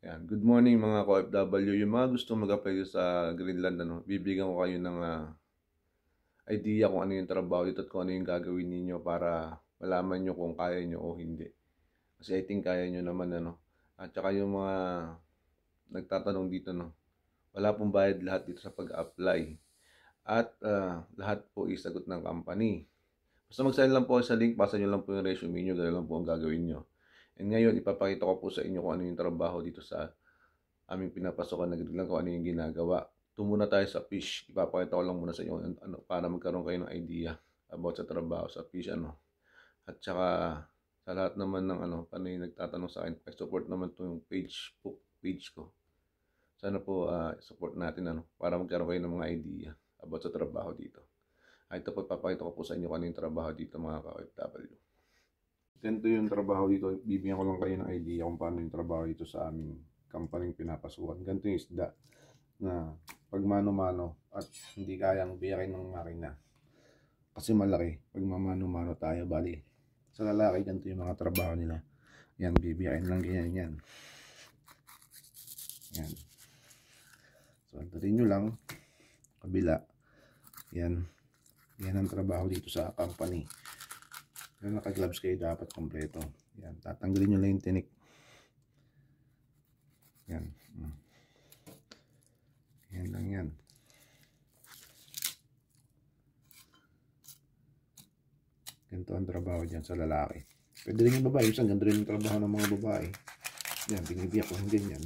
Yan. Good morning mga ka-OFW. Yung mga gusto mag-apply sa Greenland, bibigyan ko kayo ng idea kung ano yung trabaho dito at kung ano yung gagawin ninyo para malaman nyo kung kaya nyo o hindi. Kasi I think kaya nyo naman, At saka yung mga nagtatanong dito, wala pong bayad lahat dito sa pag-apply. At lahat po isagot ng company. Basta mag-send lang po sa link, pasa nyo lang po yung resume nyo, gano'n lang po ang gagawin nyo. And ngayon, ipapakita ko po sa inyo kung ano yung trabaho dito sa aming pinapasokan na Greenland, kung ano yung ginagawa. Muna tayo sa fish. Ipapakita ko lang muna sa inyo para magkaroon kayo ng idea about sa trabaho sa fish. At saka sa lahat naman ng paano yung nagtatanong sa akin, support naman to yung page ko. Sana po support natin para magkaroon kayo ng mga idea about sa trabaho dito. Ito po, papakita ko po sa inyo kung ano yung trabaho dito mga ka-OFW. Ganito yung trabaho dito. Bibigyan ko lang kayo ng idea kung paano yung trabaho dito sa aming company pinapasukan. Ganito yung isda na pag mano-mano at hindi kayang biyakin ng makina. Kasi malaki. Pag mamano-mano tayo, bali. Sa lalaki, ganito yung mga trabaho nila. Yan, bibiyakin lang ganyan yan. Yan. So, antarin nyo lang. Kabila. Yan. Yan ang trabaho dito sa company. Kaya naka-gloves kayo dapat kompleto. Yan. Tatanggalin nyo lang yung tinik. Yan. Yan lang yan. Ganito ang trabaho dyan sa lalaki. Pwede rin yung babae. Isang ganda rin yung trabaho ng mga babae. Yan. Binibiyak ko ng ganyan.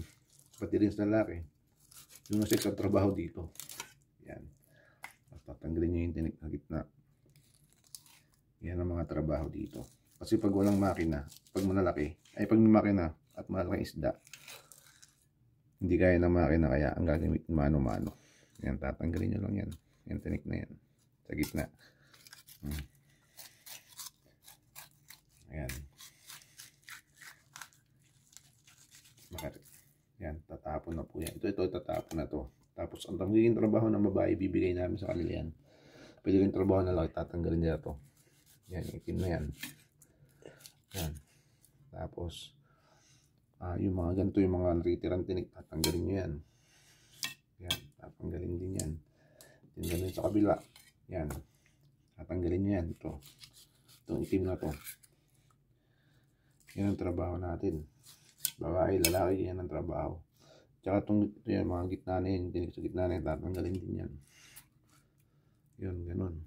Pati rin sa lalaki. Yung sex ang trabaho dito. Yan. Tatanggalin nyo yung tinik na gitna. Yan ang mga trabaho dito. Kasi pag walang makina, pag malalaki, pag may makina at malaking isda, hindi kaya ng makina, kaya ang gagamit mano-mano. Yan, tatanggalin nyo lang yan. Yan, tinik na yan. Sa gitna. Ayan. Yan, tatapon na po yan. Ito, tatapon na to. Tapos, ang magiging trabaho ng babae, bibigay namin sa kanila yan. Pwede rin trabaho na lang, tatanggalin nila to. Yan, itim na yan. Yan. Tapos, yung mga ganito, yung mga natitirang tinik, tatanggalin nyo yan. Yan, tatanggalin din yan. Tinanggalin sa kabila. Yan. Tatanggalin nyo yan. Itong itim na to. Yan ang trabaho natin. Babae, lalaki, yan ang trabaho. Tsaka ito yung mga gitna na yan, tinik sa gitna na yan, tatanggalin din yan. Yun, ganun.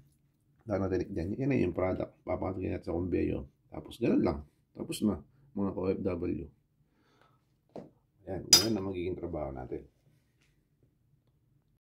Dahil natinik dyan, yan yung product. Papakagin natin sa conveyor. Tapos ganun lang. Tapos na, mga ka-OFW. Yan, yan ang magiging trabaho natin.